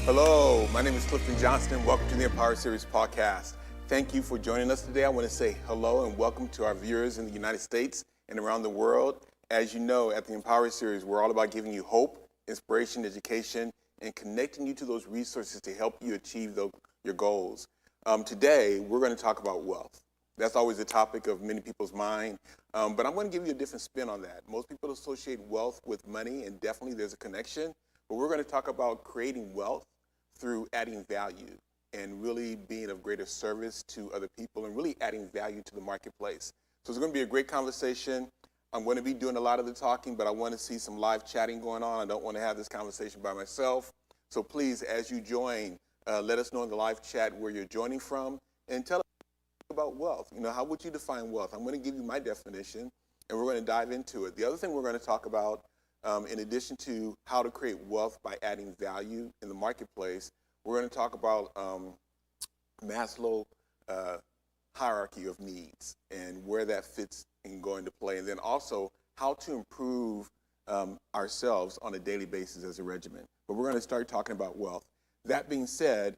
Hello, my name is Clifton Johnson. Welcome to the Empower Series podcast. Thank you for joining us today. I want to say hello and welcome to our viewers in the United States and around the world. As you know, at the Empower Series, we're all about giving you hope, inspiration, education, and connecting you to those resources to help you achieve your goals. Today, we're going to talk about wealth. That's always a topic of many people's mind, but I'm going to give you a different spin on that. Most people associate wealth with money, and definitely there's a connection, but we're going to talk about creating wealth through adding value and really being of greater service to other people and really adding value to the marketplace. So it's going to be a great conversation. I'm going to be doing a lot of the talking, but I want to see some live chatting going on. I don't want to have this conversation by myself. So please, as you join, let us know in the live chat where you're joining from and tell us about wealth. You know, how would you define wealth? I'm going to give you my definition and we're going to dive into it. The other thing we're going to talk about, in addition to how to create wealth by adding value in the marketplace, we're going to talk about Maslow hierarchy of needs and where that fits in going to play, and then also how to improve ourselves on a daily basis as a regimen. But we're going to start talking about wealth. That being said,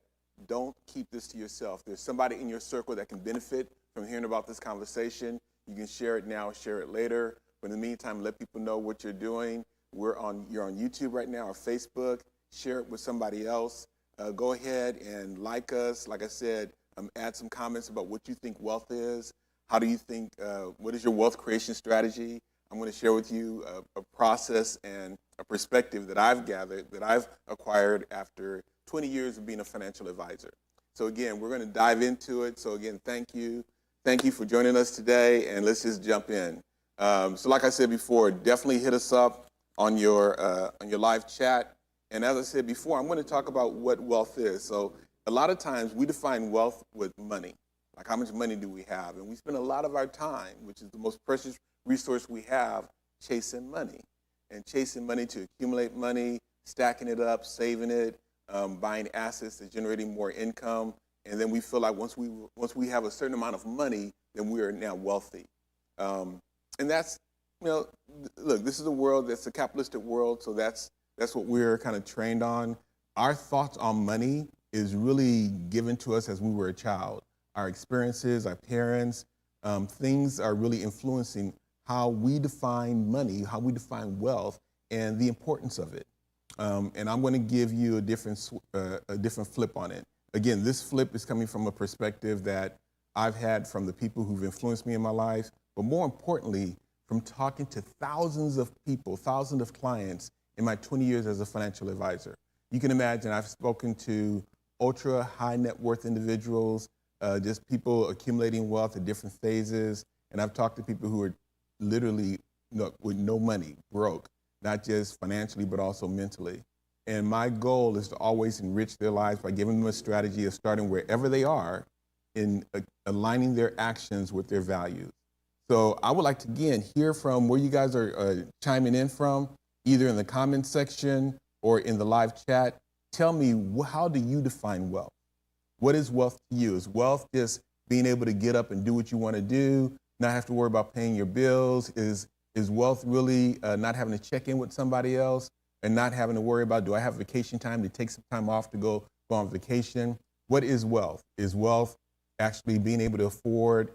don't keep this to yourself. There's somebody in your circle that can benefit from hearing about this conversation. You can share it now, share it later. But in the meantime, let people know what you're doing. You're on YouTube right now or Facebook. Share it with somebody else. Go ahead and like us. Like I said, add some comments about what you think wealth is. How do you think, what is your wealth creation strategy? I'm going to share with you a process and a perspective that I've gathered, that I've acquired after 20 years of being a financial advisor. So again, we're going to dive into it. So again, thank you. Thank you for joining us today, and let's just jump in. So like I said before, definitely hit us up on your live chat. And as I said before, I'm going to talk about what wealth is. So a lot of times we define wealth with money, like how much money do we have? And we spend a lot of our time, which is the most precious resource we have, chasing money. And chasing money to accumulate money, stacking it up, saving it, buying assets that generating more income. And then we feel like once we have a certain amount of money, then we are now wealthy. And that's, you know, look, this is a world that's a capitalistic world, so that's what we're kind of trained on. Our thoughts on money is really given to us as we were a child. Our experiences, our parents, things are really influencing how we define money, how we define wealth, and the importance of it. And I'm going to give you a different flip on it. Again, this flip is coming from a perspective that I've had from the people who've influenced me in my life, but more importantly, from talking to thousands of people, thousands of clients in my 20 years as a financial advisor. You can imagine I've spoken to ultra high net worth individuals, just people accumulating wealth at different phases. And I've talked to people who are literally with no money, broke, not just financially, but also mentally. And my goal is to always enrich their lives by giving them a strategy of starting wherever they are in aligning their actions with their values. So I would like to, again, hear from where you guys are chiming in from, either in the comment section or in the live chat. Tell me, how do you define wealth? What is wealth to you? Is wealth just being able to get up and do what you want to do, not have to worry about paying your bills? Is wealth really not having to check in with somebody else and not having to worry about, do I have vacation time to take some time off to go on vacation? What is wealth? Is wealth actually being able to afford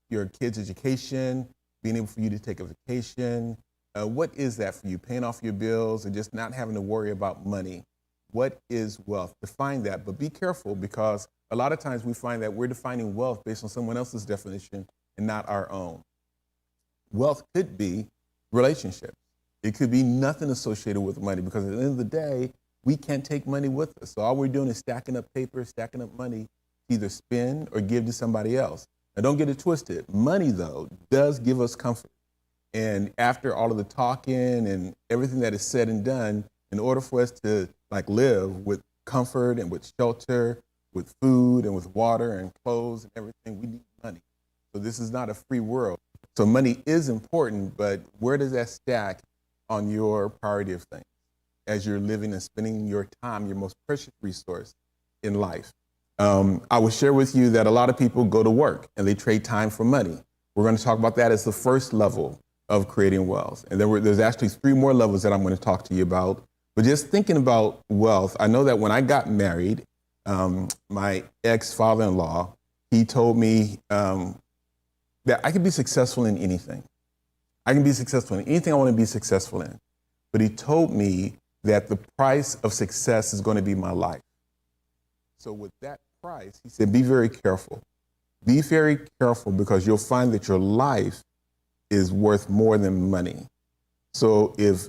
your kids' education, being able for you to take a vacation? What is that for you? Paying off your bills and just not having to worry about money. What is wealth? Define that, but be careful, because a lot of times we find that we're defining wealth based on someone else's definition and not our own. Wealth could be relationships. It could be nothing associated with money, because at the end of the day, we can't take money with us. So all we're doing is stacking up paper, stacking up money to either spend or give to somebody else. Now don't get it twisted. Money, though, does give us comfort. And after all of the talking and everything that is said and done, in order for us to live with comfort and with shelter, with food and with water and clothes and everything, we need money. So this is not a free world. So money is important, but where does that stack on your priority of things as you're living and spending your time, your most precious resource in life? I will share with you that a lot of people go to work and they trade time for money. We're going to talk about that as the first level of creating wealth. And then there's actually 3 more levels that I'm going to talk to you about. But just thinking about wealth, I know that when I got married, my ex-father-in-law, he told me that I could be successful in anything. I can be successful in anything I want to be successful in. But he told me that the price of success is going to be my life. So with that price, he said, be very careful. Be very careful because you'll find that your life is worth more than money. So if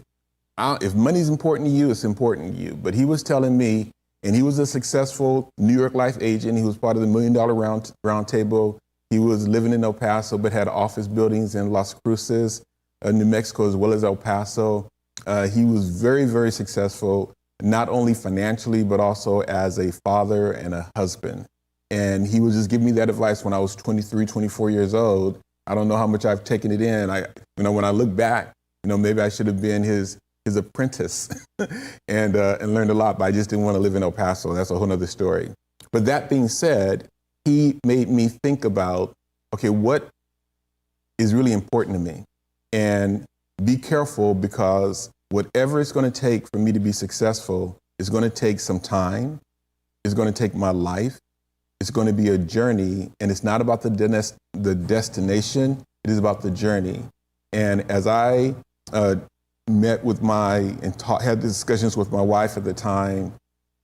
money's important to you, it's important to you. But he was telling me, and he was a successful New York Life agent. He was part of the $1 Million Round Table. He was living in El Paso, but had office buildings in Las Cruces, New Mexico, as well as El Paso. He was very, very successful, not only financially, but also as a father and a husband. And he was just giving me that advice when I was 23, 24 years old. I don't know how much I've taken it in. When I look back, maybe I should have been his apprentice and learned a lot, but I just didn't want to live in El Paso. That's a whole nother story. But that being said, he made me think about, okay, what is really important to me? And be careful, because whatever it's going to take for me to be successful is going to take some time. It's going to take my life. It's going to be a journey, and it's not about the destination. It is about the journey. And as I met with had discussions with my wife at the time,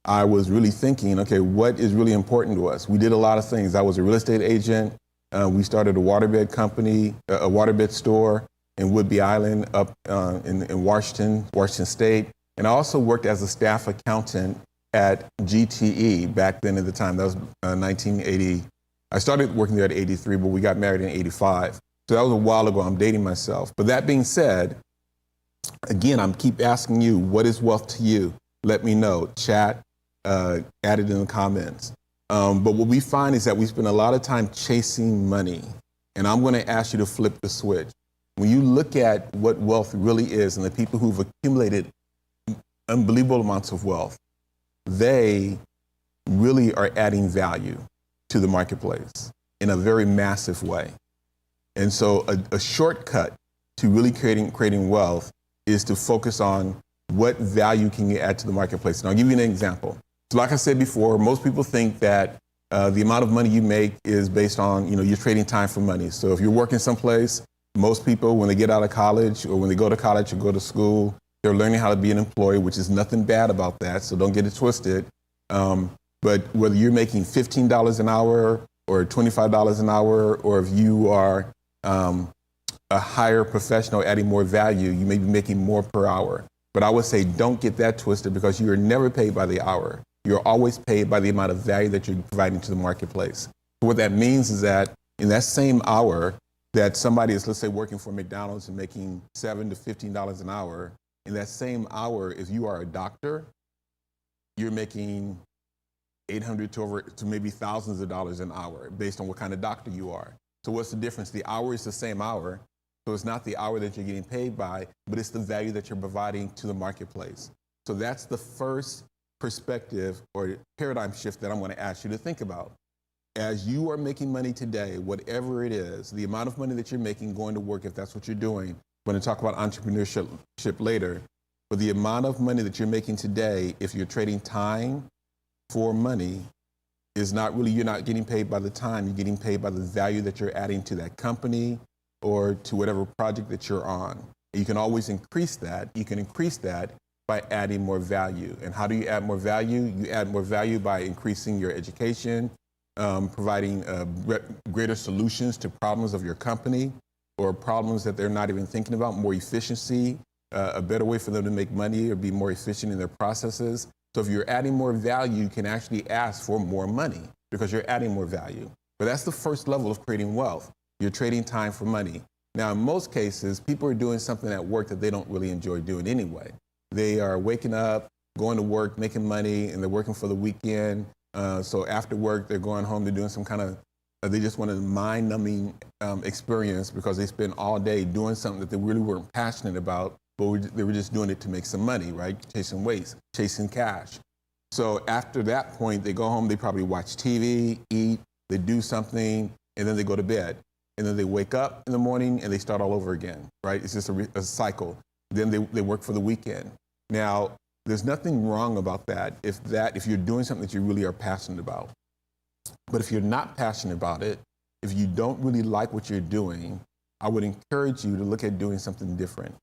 I was really thinking, okay, what is really important to us? We did a lot of things. I was a real estate agent. We started a waterbed company, a waterbed store in Whidbey Island up in Washington State. And I also worked as a staff accountant at GTE back then at the time. That was 1980. I started working there at 83, but we got married in 85. So that was a while ago. I'm dating myself. But that being said, again, I'm keep asking you, what is wealth to you? Let me know. Chat, add it in the comments. But what we find is that we spend a lot of time chasing money. And I'm going to ask you to flip the switch. When you look at what wealth really is and the people who've accumulated unbelievable amounts of wealth, they really are adding value to the marketplace in a very massive way. And so a shortcut to really creating wealth is to focus on what value can you add to the marketplace. And I'll give you an example. So like I said before, most people think that the amount of money you make is based on, you're trading time for money. So if you're working someplace, most people, when they get out of college or when they go to college or go to school, they're learning how to be an employee, which is nothing bad about that. So don't get it twisted. But whether you're making $15 an hour or $25 an hour, or if you are a higher professional adding more value, you may be making more per hour. But I would say don't get that twisted, because you are never paid by the hour. You're always paid by the amount of value that you're providing to the marketplace. So what that means is that in that same hour that somebody is, let's say, working for McDonald's and making $7 to $15 an hour, in that same hour, if you are a doctor, you're making $800 to maybe thousands of dollars an hour based on what kind of doctor you are. So what's the difference? The hour is the same hour. So it's not the hour that you're getting paid by, but it's the value that you're providing to the marketplace. So that's the first perspective or paradigm shift that I'm going to ask you to think about. As you are making money today, whatever it is, the amount of money that you're making going to work, if that's what you're doing, we're going to talk about entrepreneurship later, but the amount of money that you're making today, if you're trading time for money, is not really, you're not getting paid by the time, you're getting paid by the value that you're adding to that company or to whatever project that you're on. And you can always increase that. You can increase that by adding more value. And how do you add more value? You add more value by increasing your education, providing greater solutions to problems of your company or problems that they're not even thinking about, more efficiency, a better way for them to make money or be more efficient in their processes. So if you're adding more value, you can actually ask for more money because you're adding more value. But that's the first level of creating wealth. You're trading time for money. Now, in most cases, people are doing something at work that they don't really enjoy doing anyway. They are waking up, going to work, making money, and they're working for the weekend. So after work, they're going home, they're doing some kind of, they just want a mind-numbing experience because they spent all day doing something that they really weren't passionate about, but they were just doing it to make some money, right? Chasing waste, chasing cash. So after that point, they go home, they probably watch TV, eat, they do something, and then they go to bed. And then they wake up in the morning and they start all over again, right? It's just a cycle. Then they work for the weekend. Now, There's nothing wrong about if you're doing something that you really are passionate about. But if you're not passionate about it, if you don't really like what you're doing, I would encourage you to look at doing something different.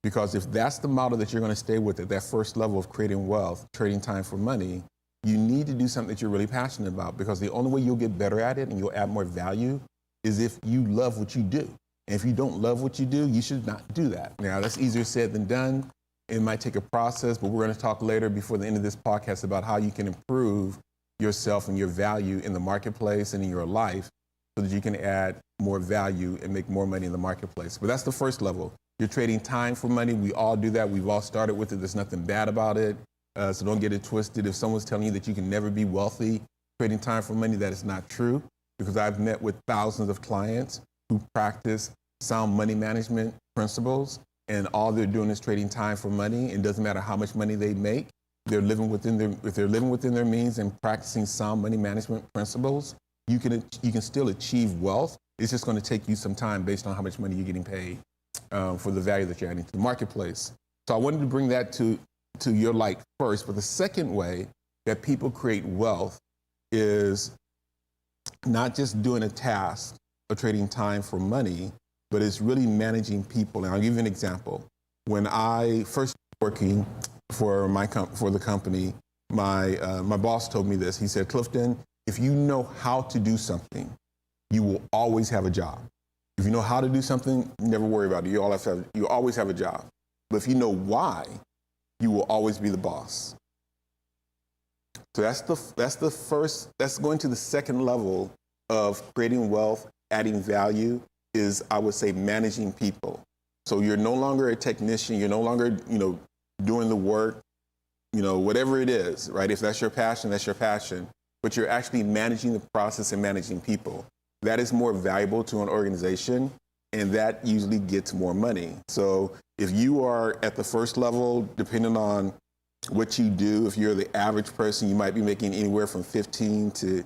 Because if that's the model that you're going to stay with at that first level of creating wealth, trading time for money, you need to do something that you're really passionate about, because the only way you'll get better at it and you'll add more value is if you love what you do. And if you don't love what you do, you should not do that. Now, that's easier said than done. It might take a process, but we're going to talk later before the end of this podcast about how you can improve yourself and your value in the marketplace and in your life so that you can add more value and make more money in the marketplace. But that's the first level. You're trading time for money. We all do that. We've all started with it. There's nothing bad about it. So don't get it twisted. If someone's telling you that you can never be wealthy trading time for money, that is not true, because I've met with thousands of clients who practice sound money management principles, and all they're doing is trading time for money. It doesn't matter how much money they make. If they're living within their means and practicing sound money management principles, you can still achieve wealth. It's just going to take you some time based on how much money you're getting paid for the value that you're adding to the marketplace. So I wanted to bring that to your light first. But the second way that people create wealth is not just doing a task of trading time for money, but it's really managing people. And I'll give you an example. When I first started working for the company, my boss told me this. He said, Clifton, if you know how to do something, you will always have a job. If you know how to do something, never worry about it. You always have a job. But if you know why, you will always be the boss. So that's going to the second level of creating wealth, adding value, is, I would say, managing people. So you're no longer a technician. You're no longer, doing the work, whatever it is, right? If that's your passion, that's your passion. But you're actually managing the process and managing people. That is more valuable to an organization, and that usually gets more money. So if you are at the first level, depending on what you do, if you're the average person, you might be making anywhere from 15 to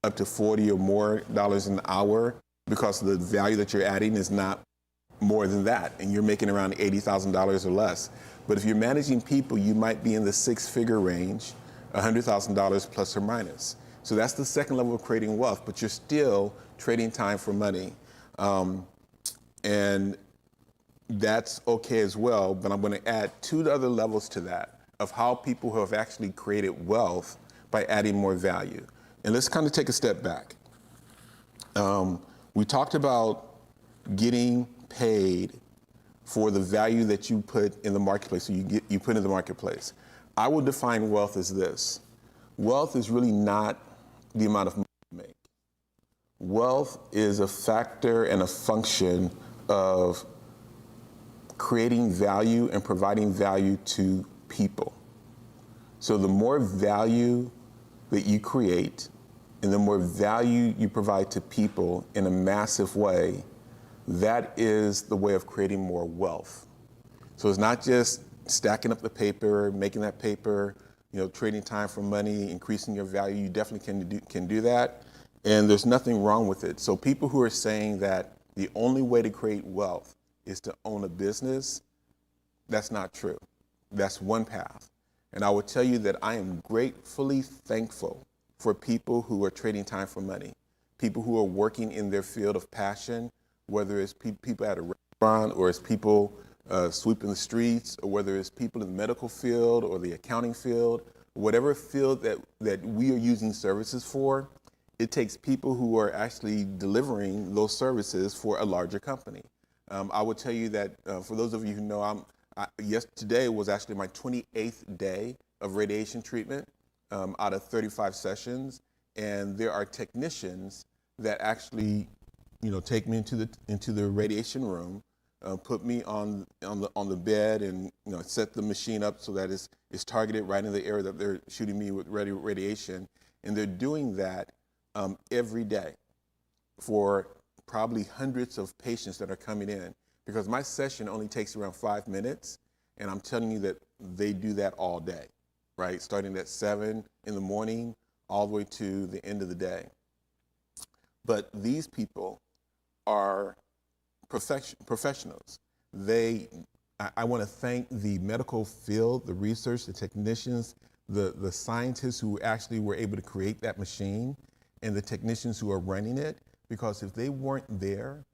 up to 40 or more dollars an hour, because the value that you're adding is not more than that, and you're making around $80,000 or less. But if you're managing people, you might be in the six-figure range, $100,000 plus or minus. So that's the second level of creating wealth, but you're still trading time for money. And that's okay as well, but I'm going to add two other levels to that of how people who have actually created wealth by adding more value. And let's kind of take a step back. We talked about getting paid for the value that you put in the marketplace, so you put in the marketplace. I would define wealth as this. Wealth is really not the amount of money you make. Wealth is a factor and a function of creating value and providing value to people. So the more value that you create and the more value you provide to people in a massive way, that is the way of creating more wealth. So it's not just stacking up the paper, making that paper, trading time for money, increasing your value. You definitely can do that, and there's nothing wrong with it. So people who are saying that the only way to create wealth is to own a business, that's not true. That's one path. And I will tell you that I am gratefully thankful for people who are trading time for money, people who are working in their field of passion, whether it's people at a restaurant or it's people sweeping the streets, or whether it's people in the medical field or the accounting field, whatever field that we are using services for, it takes people who are actually delivering those services for a larger company. I would tell you that for those of you who know, today was actually my 28th day of radiation treatment out of 35 sessions, and there are technicians that actually, take me into the radiation room, put me on the bed, and set the machine up so that it's targeted right in the area that they're shooting me with radiation, and they're doing that every day for probably hundreds of patients that are coming in, because my session only takes around 5 minutes, and I'm telling you that they do that all day, right? Starting at 7 in the morning all the way to the end of the day. But these people are professionals. I I want to thank the medical field, the research, the technicians, the scientists who actually were able to create that machine, and the technicians who are running it, because if they weren't there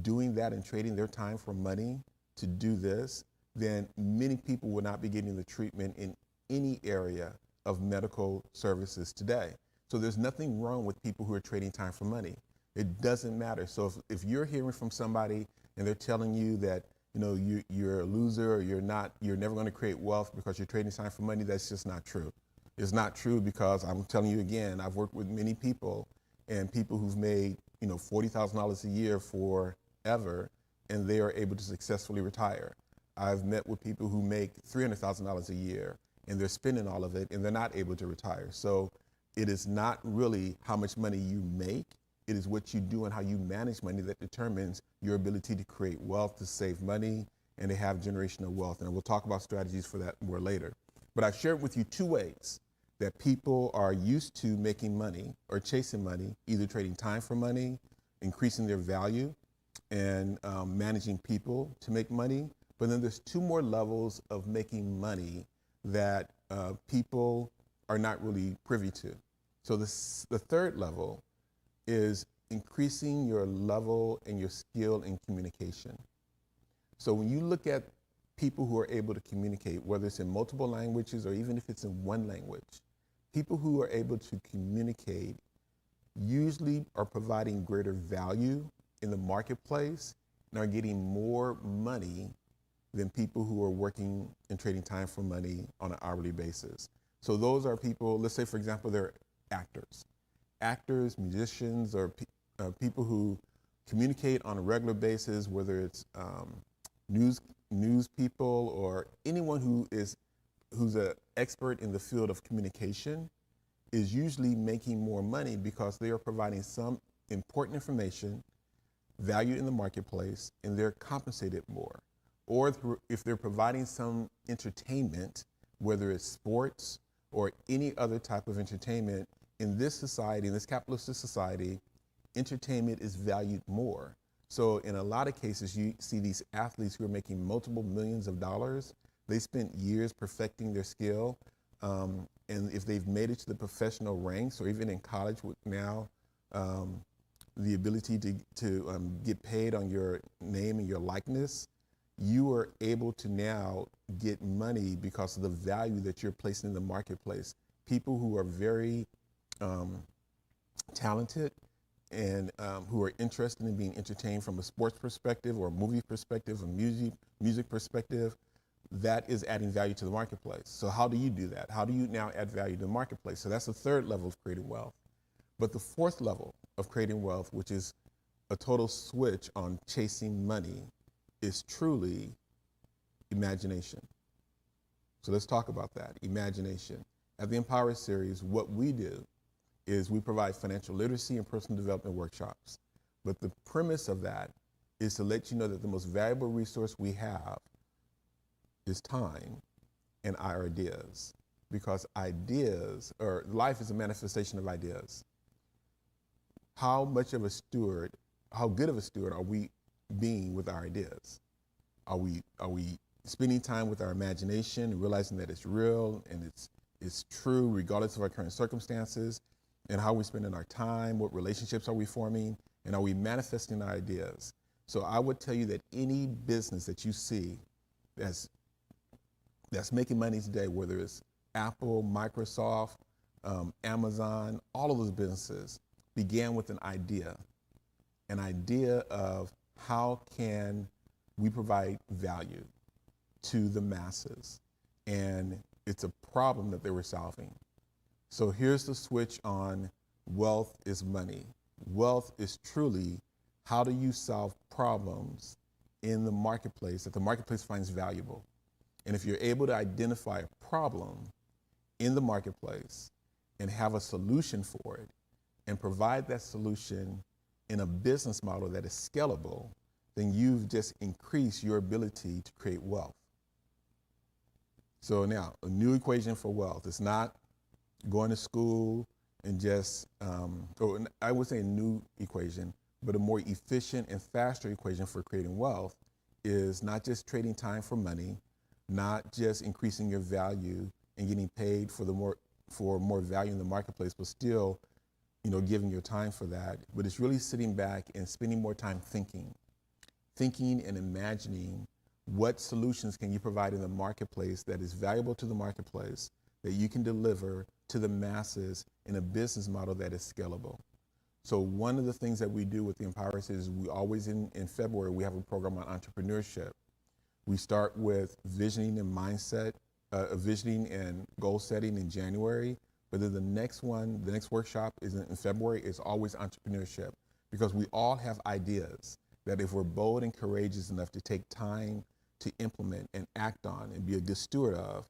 doing that and trading their time for money to do this, then many people would not be getting the treatment in any area of medical services today. So there's nothing wrong with people who are trading time for money. It doesn't matter. So if you're hearing from somebody and they're telling you that you're a loser, or you're never going to create wealth because you're trading time for money, that's just not true. It's not true, because I'm telling you again, I've worked with many people, and people who've made $40,000 a year forever, and they are able to successfully retire. I've met with people who make $300,000 a year, and they're spending all of it, and they're not able to retire. So it is not really how much money you make. It is what you do and how you manage money that determines your ability to create wealth, to save money, and to have generational wealth. And we'll talk about strategies for that more later. But I've shared with you 2 ways that people are used to making money or chasing money, either trading time for money, increasing their value, and managing people to make money. But then there's 2 more levels of making money that people are not really privy to. So the 3rd level is increasing your level and your skill in communication. So when you look at people who are able to communicate, whether it's in multiple languages or even if it's in one language, people who are able to communicate usually are providing greater value in the marketplace and are getting more money than people who are working and trading time for money on an hourly basis. So those are people, let's say for example, they're actors, musicians, or people who communicate on a regular basis, whether it's news people or anyone who's an expert in the field of communication, is usually making more money because they are providing some important information, value in the marketplace, and they're compensated more. Or if they're providing some entertainment, whether it's sports or any other type of entertainment, in this society, in this capitalistic society, entertainment is valued more. So in a lot of cases, you see these athletes who are making multiple millions of dollars. They spent years perfecting their skill. And if they've made it to the professional ranks, or even in college with now, the ability to get paid on your name and your likeness, you are able to now get money because of the value that you're placing in the marketplace. People who are very talented and who are interested in being entertained from a sports perspective or a movie perspective, a music perspective, that is adding value to the marketplace. So how do you do that? How do you now add value to the marketplace? So that's the 3rd level of creating wealth. But the 4th level of creating wealth, which is a total switch on chasing money, is truly imagination. So let's talk about that, imagination. At the Empower Series, what we do is we provide financial literacy and personal development workshops. But the premise of that is to let you know that the most valuable resource we have is time and our ideas. Because ideas, or life is a manifestation of ideas. How good of a steward are we being with our ideas? Are we spending time with our imagination and realizing that it's real and it's true regardless of our current circumstances? And how are we spending our time? What relationships are we forming? And are we manifesting our ideas? So I would tell you that any business that you see that's making money today, whether it's Apple, Microsoft, Amazon, all of those businesses began with an idea of how can we provide value to the masses. And it's a problem that they were solving. So here's the switch on wealth is money. Wealth is truly how do you solve problems in the marketplace that the marketplace finds valuable. And if you're able to identify a problem in the marketplace and have a solution for it and provide that solution in a business model that is scalable, then you've just increased your ability to create wealth. So now, a new equation for wealth. It's not going to school and just, or I would say a new equation, but a more efficient and faster equation for creating wealth is not just trading time for money, not just increasing your value and getting paid for more value in the marketplace, but still, giving your time for that. But it's really sitting back and spending more time thinking and imagining what solutions can you provide in the marketplace that is valuable to the marketplace, that you can deliver to the masses in a business model that is scalable. So one of the things that we do with the Empower Series is we always in February, we have a program on entrepreneurship. We start with visioning and mindset, visioning and goal setting in January. But then the next workshop is in February, is always entrepreneurship, because we all have ideas that if we're bold and courageous enough to take time to implement and act on and be a good steward of,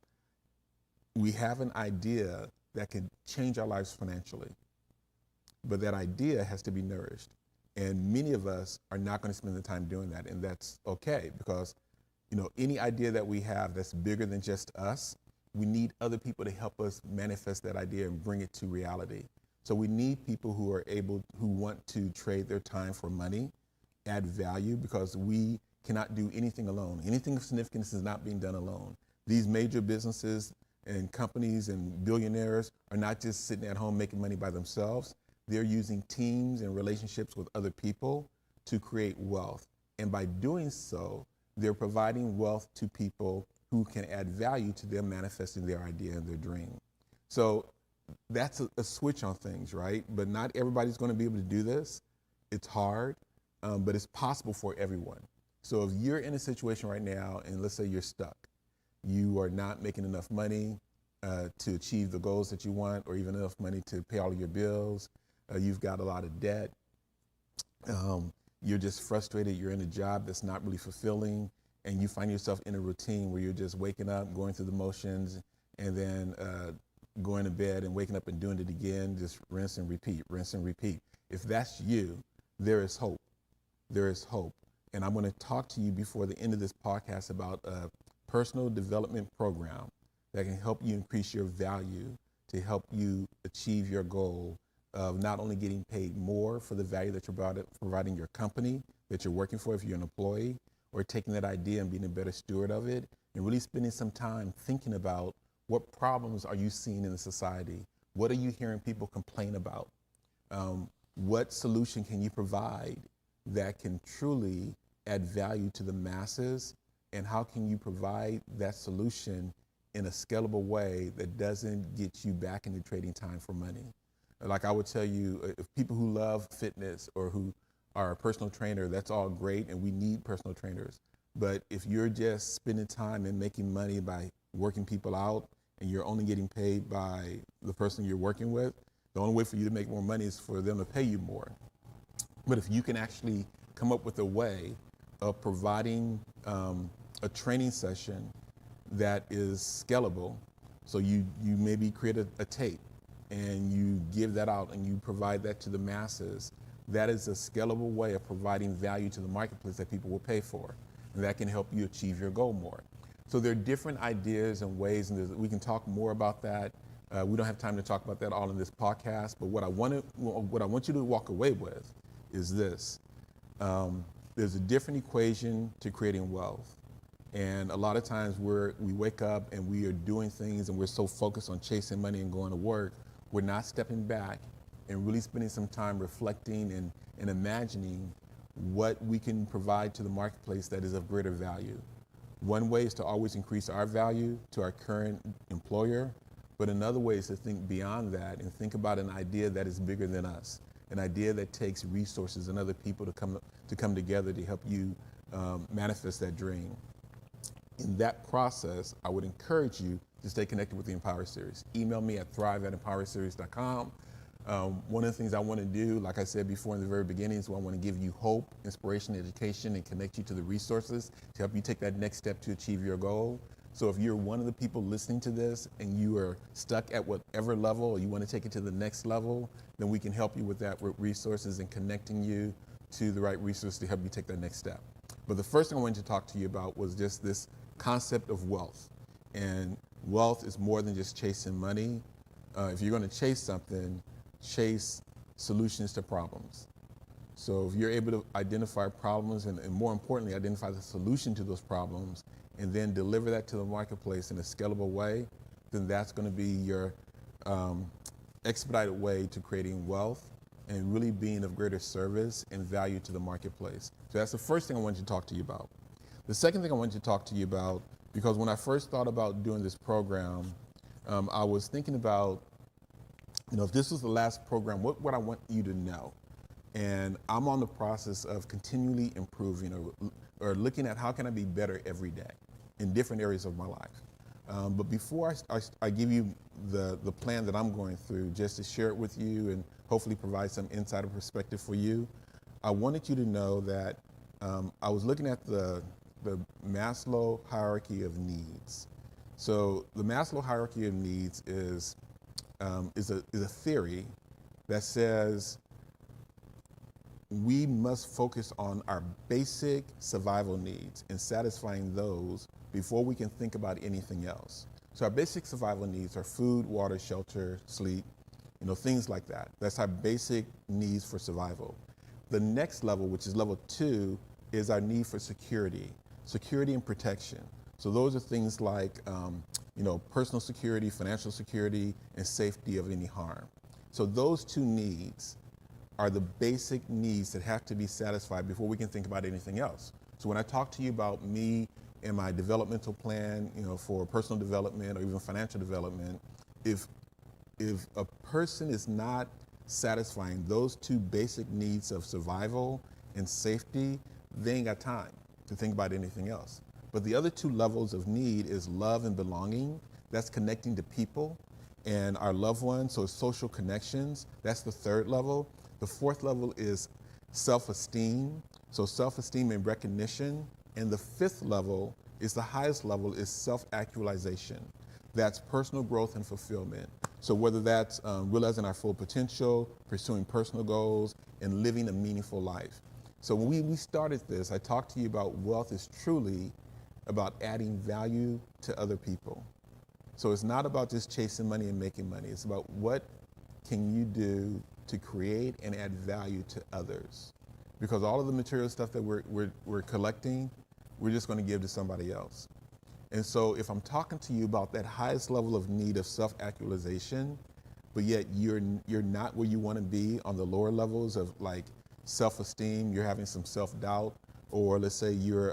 we have an idea that can change our lives financially. But that idea has to be nourished. And many of us are not going to spend the time doing that. And that's okay, because any idea that we have that's bigger than just us, we need other people to help us manifest that idea and bring it to reality. So we need people who want to trade their time for money, add value, because we cannot do anything alone. Anything of significance is not being done alone. These major businesses and companies and billionaires are not just sitting at home making money by themselves. They're using teams and relationships with other people to create wealth. And by doing so, they're providing wealth to people who can add value to them manifesting their idea and their dream. So that's a switch on things, right? But not everybody's going to be able to do this. It's hard, but it's possible for everyone. So if you're in a situation right now, and let's say you're stuck, you are not making enough money to achieve the goals that you want, or even enough money to pay all of your bills, you've got a lot of debt, you're just frustrated, you're in a job that's not really fulfilling, and you find yourself in a routine where you're just waking up, going through the motions, and then going to bed and waking up and doing it again, just rinse and repeat, rinse and repeat. If that's you, there is hope. There is hope. And I'm going to talk to you before the end of this podcast about a personal development program that can help you increase your value, to help you achieve your goal of not only getting paid more for the value that you're providing your company that you're working for if you're an employee, or taking that idea and being a better steward of it, and really spending some time thinking about what problems are you seeing in the society? What are you hearing people complain about? What solution can you provide that can truly add value to the masses? And how can you provide that solution in a scalable way that doesn't get you back into trading time for money? Like I would tell you, if people who love fitness or who are a personal trainer, that's all great, and we need personal trainers. But if you're just spending time and making money by working people out, and you're only getting paid by the person you're working with, the only way for you to make more money is for them to pay you more. But if you can actually come up with a way of providing a training session that is scalable, so you maybe create a tape and you give that out and you provide that to the masses, that is a scalable way of providing value to the marketplace that people will pay for. And that can help you achieve your goal more. So there are different ideas and ways, and we can talk more about that. We don't have time to talk about that all in this podcast, but what I want you to walk away with is this. There's a different equation to creating wealth. And a lot of times we wake up and we are doing things and we're so focused on chasing money and going to work, we're not stepping back and really spending some time reflecting and imagining what we can provide to the marketplace that is of greater value. One way is to always increase our value to our current employer, but another way is to think beyond that and think about an idea that is bigger than us, an idea that takes resources and other people to come together to help you manifest that dream. In that process, I would encourage you to stay connected with the Empower Series. Email me at thrive@empowerseries.com. One of the things I want to do, like I said before in the very beginning, is I want to give you hope, inspiration, education, and connect you to the resources to help you take that next step to achieve your goal. So if you're one of the people listening to this and you are stuck at whatever level, or you want to take it to the next level, then we can help you with that, with resources and connecting you to the right resources to help you take that next step. But the first thing I wanted to talk to you about was just this concept of wealth. And wealth is more than just chasing money. If you're going to chase something, chase solutions to problems. So if you're able to identify problems and more importantly, identify the solution to those problems and then deliver that to the marketplace in a scalable way, then that's going to be your expedited way to creating wealth and really being of greater service and value to the marketplace. So that's the first thing I wanted to talk to you about. The second thing I wanted to talk to you about, because when I first thought about doing this program, I was thinking about, if this was the last program, what would I want you to know? And I'm on the process of continually improving or looking at how can I be better every day in different areas of my life. But before I give you the plan that I'm going through, just to share it with you and hopefully provide some insight or perspective for you, I wanted you to know that I was looking at the Maslow hierarchy of needs. So the Maslow hierarchy of needs is a theory that says we must focus on our basic survival needs and satisfying those before we can think about anything else. So our basic survival needs are food, water, shelter, sleep, things like that. That's our basic needs for survival. The next level, which is level 2, is our need for security and protection. So those are things like, personal security, financial security, and safety of any harm. So those 2 needs are the basic needs that have to be satisfied before we can think about anything else. So when I talk to you about me and my developmental plan, for personal development or even financial development, if a person is not satisfying those 2 basic needs of survival and safety, they ain't got time to think about anything else. But the other 2 levels of need is love and belonging. That's connecting to people and our loved ones, so social connections. That's the 3rd level. The 4th level is self-esteem, so self-esteem and recognition. And the 5th level is the highest level, is self-actualization. That's personal growth and fulfillment. So whether that's realizing our full potential, pursuing personal goals, and living a meaningful life. So when we started this, I talked to you about wealth is truly about adding value to other people. So it's not about just chasing money and making money. It's about what can you do to create and add value to others. Because all of the material stuff that we're collecting, we're just going to give to somebody else. And so if I'm talking to you about that highest level of need of self-actualization, but yet you're not where you want to be on the lower levels of like self-esteem, you're having some self-doubt, or let's say you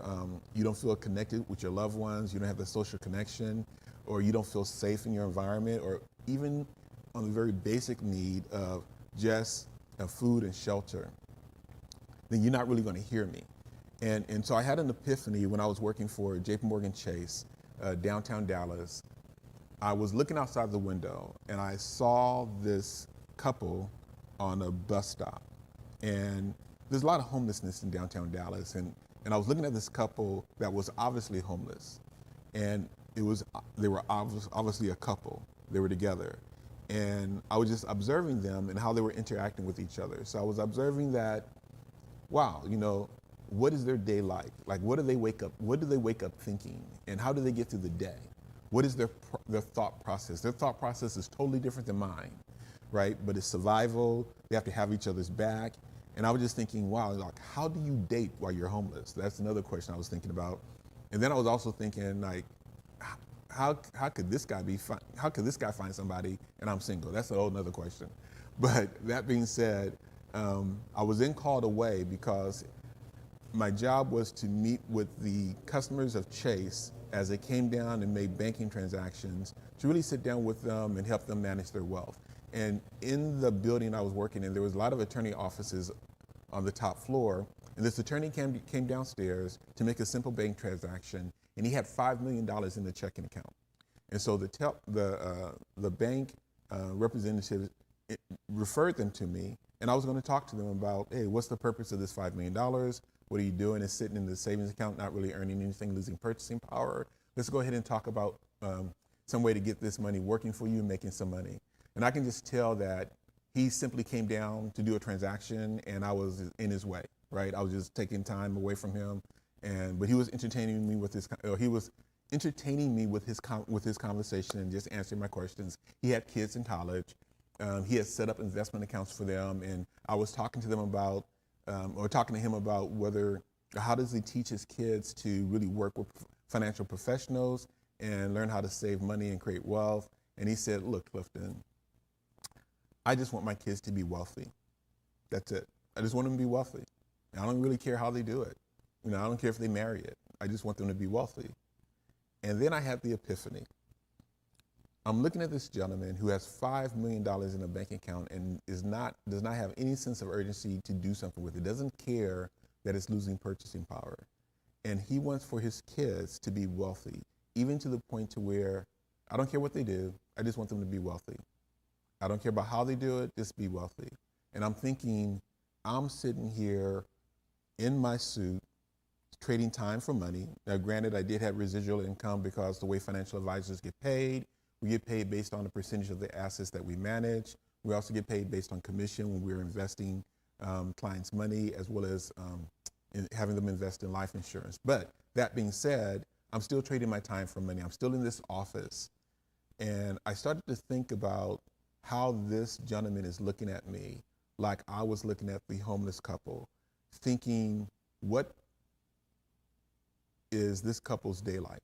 don't feel connected with your loved ones, you don't have the social connection, or you don't feel safe in your environment, or even on the very basic need of just food and shelter, then you're not really going to hear me. And so I had an epiphany when I was working for JPMorgan Chase, downtown Dallas. I was looking outside the window and I saw this couple on a bus stop. And there's a lot of homelessness in downtown Dallas. And I was looking at this couple that was obviously homeless. And they were obviously a couple. They were together. And I was just observing them and how they were interacting with each other. So I was observing that, wow, what is their day like? Like, what do they wake up thinking? And how do they get through the day? What is their thought process? Their thought process is totally different than mine, right? But it's survival. They have to have each other's back. And I was just thinking, wow, like, how do you date while you're homeless? That's another question I was thinking about. And then I was also thinking, like, how could this guy find somebody and I'm single? That's a whole nother question. But that being said, I was then called away because my job was to meet with the customers of Chase as they came down and made banking transactions, to really sit down with them and help them manage their wealth. And in the building I was working in, there was a lot of attorney offices on the top floor. And this attorney came downstairs to make a simple bank transaction, and he had $5 million in the checking account. And so the bank representative referred them to me, and I was going to talk to them about, hey, what's the purpose of this $5 million? What are you doing? It's sitting in the savings account, not really earning anything, losing purchasing power. Let's go ahead and talk about some way to get this money working for you and making some money. And I can just tell that he simply came down to do a transaction, and I was in his way, right? I was just taking time away from him, but he was entertaining me with his conversation and just answering my questions. He had kids in college. He had set up investment accounts for them, and I was talking to them about or talking to him about how does he teach his kids to really work with financial professionals and learn how to save money and create wealth. And he said, look, Clifton, I just want my kids to be wealthy. That's it. I just want them to be wealthy. And I don't really care how they do it. I don't care if they marry it. I just want them to be wealthy. And then I had the epiphany. I'm looking at this gentleman who has $5 million in a bank account and does not have any sense of urgency to do something with it, doesn't care that it's losing purchasing power. And he wants for his kids to be wealthy, even to the point to where I don't care what they do, I just want them to be wealthy. I don't care about how they do it, just be wealthy. And I'm thinking, I'm sitting here in my suit, trading time for money. Now, granted, I did have residual income because the way financial advisors get paid, we get paid based on the percentage of the assets that we manage. We also get paid based on commission when we're investing clients' money, as well as having them invest in life insurance. But that being said, I'm still trading my time for money. I'm still in this office. And I started to think about how this gentleman is looking at me like I was looking at the homeless couple, thinking, what is this couple's day like?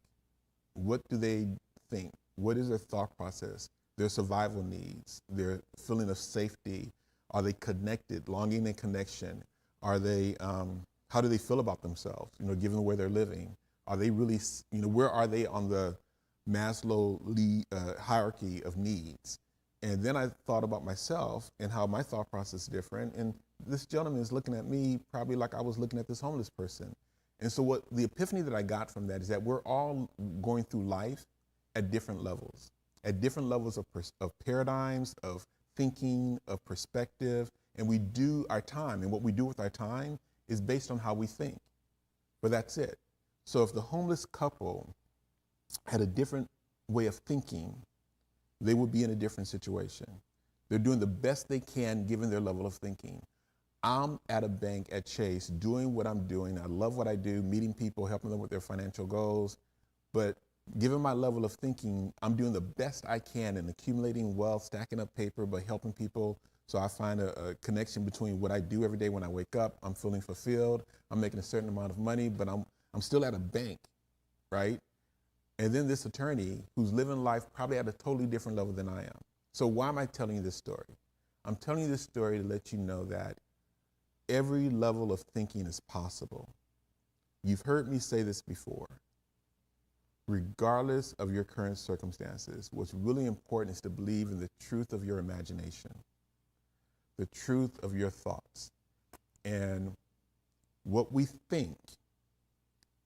What do they think? What is their thought process? Their survival needs, their feeling of safety? Are they connected, longing and connection? Are they, how do they feel about themselves, given where they're living? Are they really, where are they on the Maslow hierarchy of needs? And then I thought about myself and how my thought process is different. And this gentleman is looking at me probably like I was looking at this homeless person. And so what the epiphany that I got from that is that we're all going through life at different levels of paradigms, of thinking, of perspective. And we do our time, and what we do with our time is based on how we think. But that's it. So if the homeless couple had a different way of thinking, they would be in a different situation. They're doing the best they can given their level of thinking. I'm at a bank at Chase doing what I'm doing. I love what I do, meeting people, helping them with their financial goals. But given my level of thinking, I'm doing the best I can in accumulating wealth, stacking up paper, but helping people. So I find a connection between what I do every day when I wake up. I'm feeling fulfilled. I'm making a certain amount of money, but I'm still at a bank, right? And then this attorney who's living life probably at a totally different level than I am. So why am I telling you this story? I'm telling you this story to let you know that every level of thinking is possible. You've heard me say this before. Regardless of your current circumstances, what's really important is to believe in the truth of your imagination, the truth of your thoughts. And what we think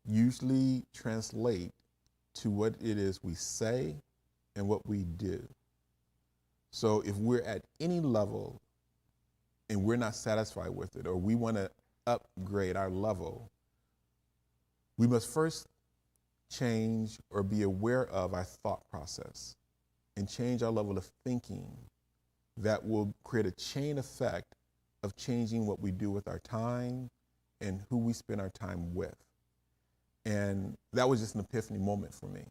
usually translate to what it is we say and what we do. So if we're at any level and we're not satisfied with it, or we want to upgrade our level, we must first change or be aware of our thought process and change our level of thinking. That will create a chain effect of changing what we do with our time and who we spend our time with. And that was just an epiphany moment for me.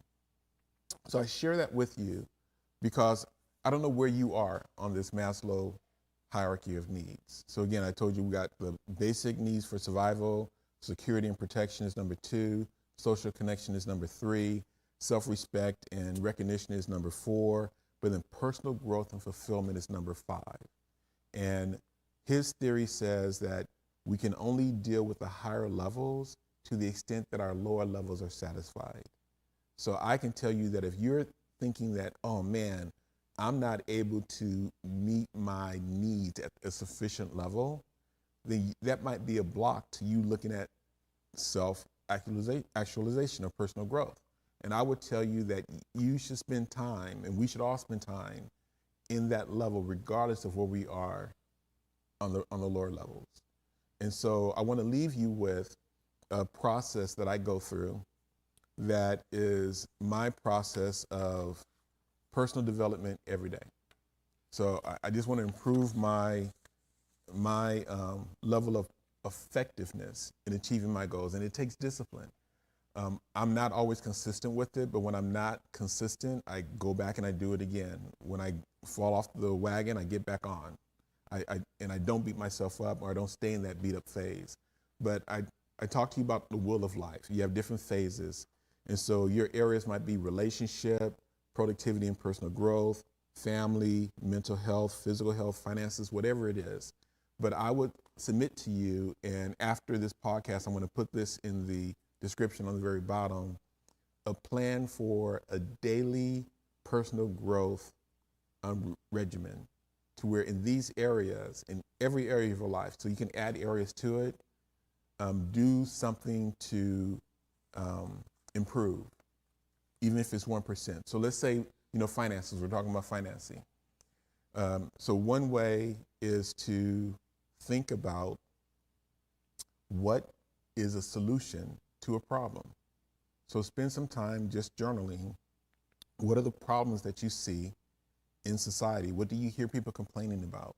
So I share that with you because I don't know where you are on this Maslow hierarchy of needs. So again, I told you we got the basic needs for survival, security and protection is number 2, social connection is number 3, self-respect and recognition is number 4, but then personal growth and fulfillment is number 5. And his theory says that we can only deal with the higher levels to the extent that our lower levels are satisfied. So I can tell you that if you're thinking that, oh man, I'm not able to meet my needs at a sufficient level, then that might be a block to you looking at self-actualization or personal growth. And I would tell you that you should spend time, and we should all spend time in that level, regardless of where we are on the lower levels. And so I want to leave you with a process that I go through that is my process of personal development every day. So I just want to improve my level of effectiveness in achieving my goals, and it takes discipline. I'm not always consistent with it, but when I'm not consistent, I go back and I do it again. When I fall off the wagon, I get back on. and I don't beat myself up, or I don't stay in that beat up phase. But I talk to you about the wheel of life. You have different phases. And so your areas might be relationship, productivity and personal growth, family, mental health, physical health, finances, whatever it is. But I would submit to you, and after this podcast, I'm going to put this in the description on the very bottom, a plan for a daily personal growth regimen, to where in these areas, in every area of your life, so you can add areas to it, do something to improve, even if it's 1%. So let's say, finances, we're talking about financing. So one way is to think about what is a solution to a problem. So spend some time just journaling. What are the problems that you see in society? What do you hear people complaining about?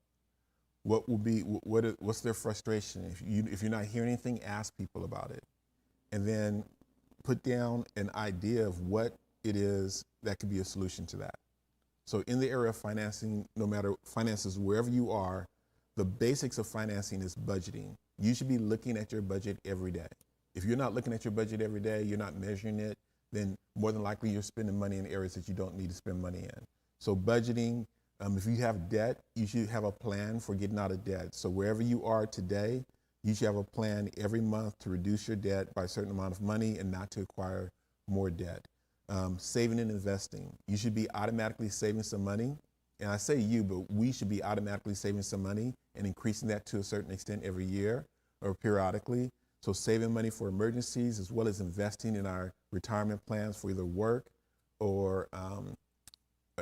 What's their frustration? If you're not hearing anything, ask people about it. And then put down an idea of what it is that could be a solution to that. So in the area of financing, no matter finances, wherever you are, the basics of financing is budgeting. You should be looking at your budget every day. If you're not looking at your budget every day, you're not measuring it, then more than likely you're spending money in areas that you don't need to spend money in. So budgeting, if you have debt, you should have a plan for getting out of debt. So wherever you are today, you should have a plan every month to reduce your debt by a certain amount of money and not to acquire more debt. Saving and investing. You should be automatically saving some money. And I say you, but we should be automatically saving some money and increasing that to a certain extent every year or periodically. So saving money for emergencies, as well as investing in our retirement plans for either work or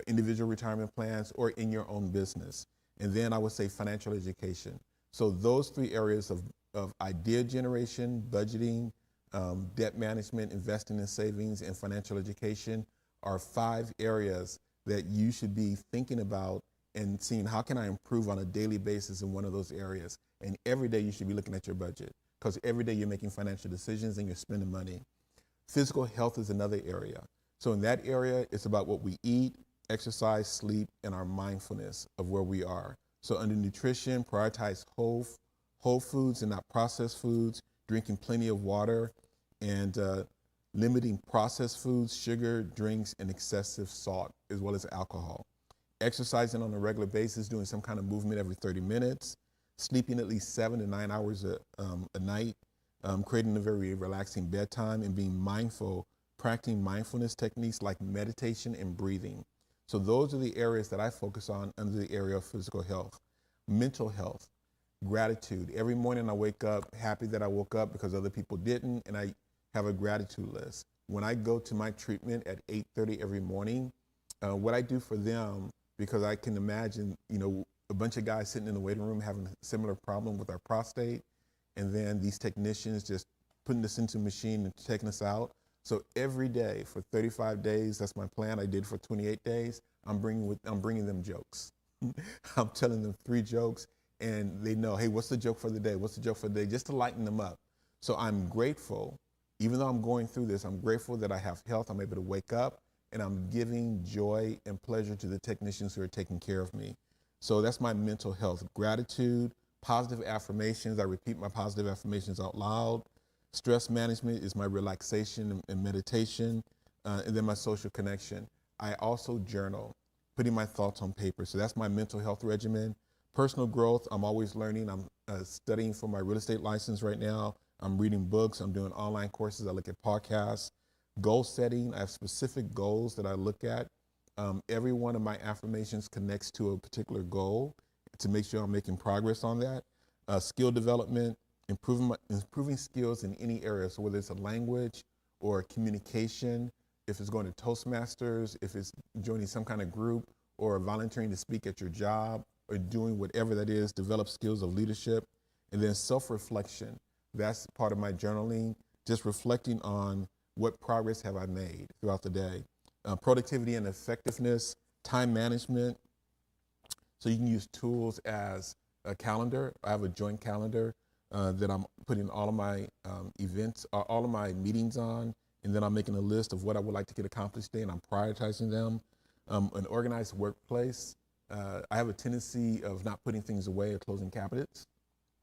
individual retirement plans, or in your own business. And then I would say financial education. So those three areas of idea generation, budgeting, debt management, investing in savings, and financial education are 5 areas that you should be thinking about and seeing how can I improve on a daily basis in one of those areas. And every day you should be looking at your budget, because every day you're making financial decisions and you're spending money. Physical health is another area. So in that area, it's about what we eat, exercise, sleep, and our mindfulness of where we are. So under nutrition, prioritize whole foods and not processed foods, drinking plenty of water, and limiting processed foods, sugar, drinks, and excessive salt, as well as alcohol. Exercising on a regular basis, doing some kind of movement every 30 minutes, sleeping at least 7 to 9 hours a night, creating a very relaxing bedtime, and being mindful, practicing mindfulness techniques like meditation and breathing. So those are the areas that I focus on under the area of physical health. Mental health, gratitude. Every morning I wake up happy that I woke up because other people didn't, and I have a gratitude list. When I go to my treatment at 8:30 every morning, what I do for them, because I can imagine, a bunch of guys sitting in the waiting room having a similar problem with our prostate, and then these technicians just putting this into a machine and taking us out. So every day for 35 days, that's my plan. I did for 28 days. I'm bringing them jokes. I'm telling them 3 jokes, and they know, hey, what's the joke for the day? What's the joke for the day? Just to lighten them up. So I'm grateful. Even though I'm going through this, I'm grateful that I have health. I'm able to wake up, and I'm giving joy and pleasure to the technicians who are taking care of me. So that's my mental health. Gratitude, positive affirmations. I repeat my positive affirmations out loud. Stress management is my relaxation and meditation, and then my social connection. I also journal, putting my thoughts on paper. So that's my mental health regimen. Personal growth, I'm always learning. I'm studying for my real estate license right now. I'm reading books. I'm doing online courses. I look at podcasts. Goal setting, I have specific goals that I look at. Every one of my affirmations connects to a particular goal to make sure I'm making progress on that. Skill development, improving skills in any area. So whether it's a language or communication, if it's going to Toastmasters, if it's joining some kind of group, or volunteering to speak at your job, or doing whatever that is, develop skills of leadership. And then self-reflection. That's part of my journaling, just reflecting on what progress have I made throughout the day. Productivity and effectiveness, time management. So you can use tools as a calendar. I have a joint calendar that I'm putting all of my events, all of my meetings on, and then I'm making a list of what I would like to get accomplished today, and I'm prioritizing them. An organized workplace. I have a tendency of not putting things away or closing cabinets.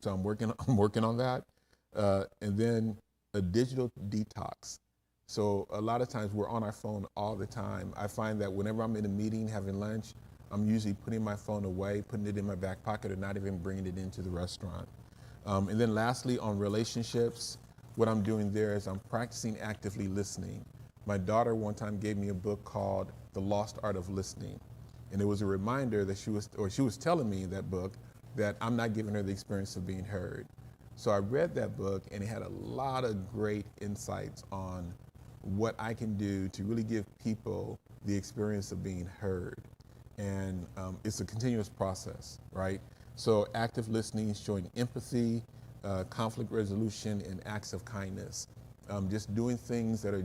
So I'm working on that. And then a digital detox. So a lot of times we're on our phone all the time. I find that whenever I'm in a meeting having lunch, I'm usually putting my phone away, putting it in my back pocket, or not even bringing it into the restaurant. And then lastly, on relationships, what I'm doing there is I'm practicing actively listening. My daughter one time gave me a book called The Lost Art of Listening. And it was a reminder that she was telling me in that book that I'm not giving her the experience of being heard. So I read that book, and it had a lot of great insights on what I can do to really give people the experience of being heard. And it's a continuous process, right? So active listening, showing empathy, conflict resolution, and acts of kindness. Just doing things that are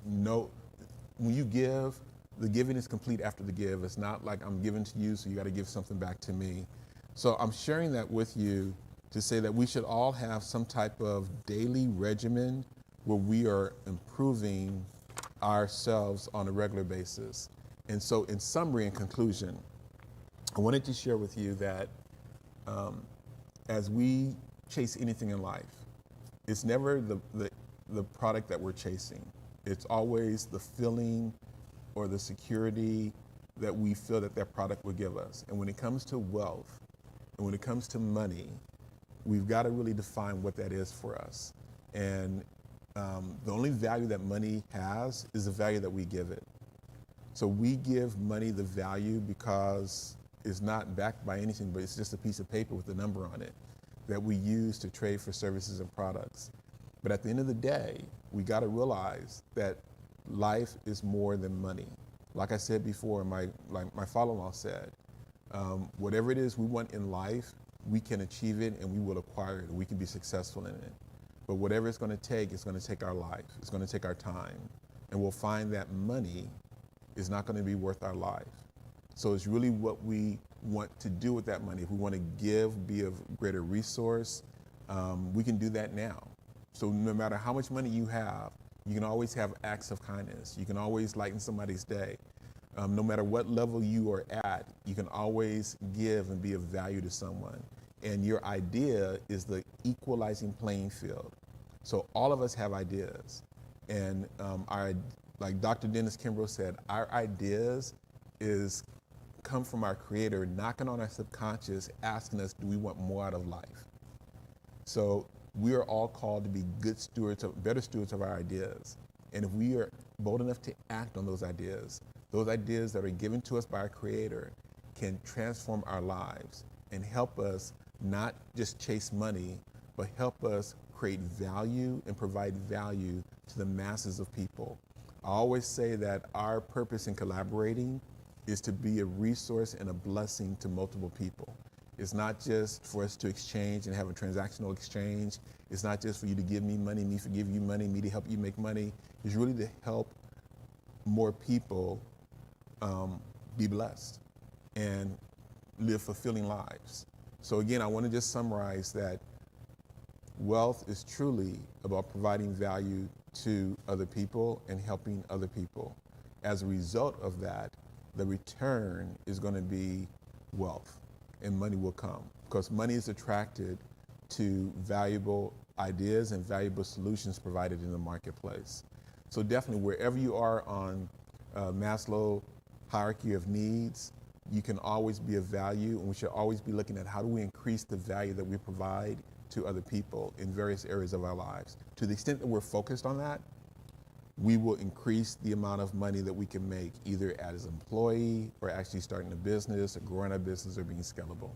when you give, the giving is complete after the give. It's not like I'm giving to you, so you got to give something back to me. So I'm sharing that with you to say that we should all have some type of daily regimen where we are improving ourselves on a regular basis. And so in summary and conclusion, I wanted to share with you that as we chase anything in life, it's never the product that we're chasing. It's always the feeling or the security that we feel that that product will give us. And when it comes to wealth, and when it comes to money, we've got to really define what that is for us. And the only value that money has is the value that we give it. So we give money the value because it's not backed by anything, but it's just a piece of paper with a number on it that we use to trade for services and products. But at the end of the day, we got to realize that life is more than money. Like I said before, my father-in-law said, whatever it is we want in life, we can achieve it and we will acquire it. We can be successful in it. But whatever it's going to take our life. It's going to take our time. And we'll find that money is not going to be worth our life. So it's really what we want to do with that money. If we want to give, be of greater resource, we can do that now. So no matter how much money you have, you can always have acts of kindness. You can always lighten somebody's day. No matter what level you are at, you can always give and be of value to someone. And your idea is the equalizing playing field. So all of us have ideas. And like Dr. Dennis Kimbrough said, our ideas come from our Creator knocking on our subconscious, asking us, do we want more out of life? So we are all called to be better stewards of our ideas. And if we are bold enough to act on those ideas that are given to us by our Creator can transform our lives and help us not just chase money, but help us create value and provide value to the masses of people. I always say that our purpose in collaborating is to be a resource and a blessing to multiple people. It's not just for us to exchange and have a transactional exchange. It's not just for you to give me money, me to give you money, me to help you make money. It's really to help more people be blessed and live fulfilling lives. So again, I want to just summarize that wealth is truly about providing value to other people and helping other people. As a result of that, the return is going to be wealth, and money will come because money is attracted to valuable ideas and valuable solutions provided in the marketplace. So definitely wherever you are on Maslow hierarchy of needs, you can always be of value, and we should always be looking at how do we increase the value that we provide to other people in various areas of our lives. To the extent that we're focused on that, we will increase the amount of money that we can make either as an employee or actually starting a business or growing a business or being scalable.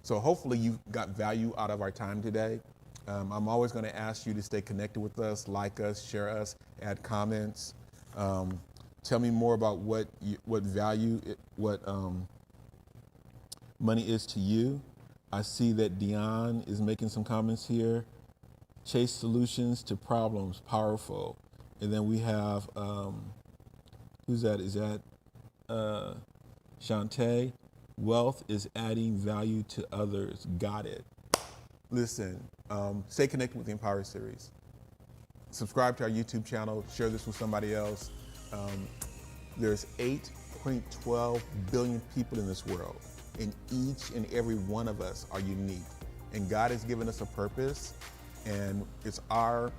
So hopefully you got value out of our time today. I'm always going to ask you to stay connected with us, like us, share us, add comments. Tell me more about what money is to you. I see that Dion is making some comments here. Chase solutions to problems, powerful. And then we have, who's that? Is that Shantae? Wealth is adding value to others. Got it. Listen, stay connected with the Empower Series. Subscribe to our YouTube channel. Share this with somebody else. There's 8 1.12 billion people in this world, and each and every one of us are unique. And God has given us a purpose, and it's our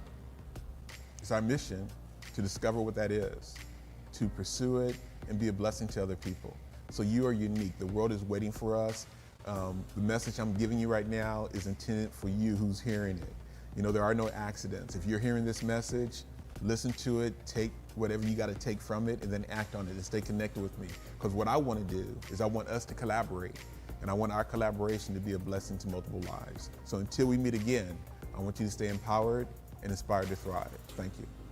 mission to discover what that is, to pursue it and be a blessing to other people. So you are unique. The world is waiting for us. The message I'm giving you right now is intended for you who's hearing it. You know, there are no accidents. If you're hearing this message, listen to it, take whatever you got to take from it, and then act on it and stay connected with me. Because what I want to do is I want us to collaborate, and I want our collaboration to be a blessing to multiple lives. So until we meet again, I want you to stay empowered and inspired to thrive. Thank you.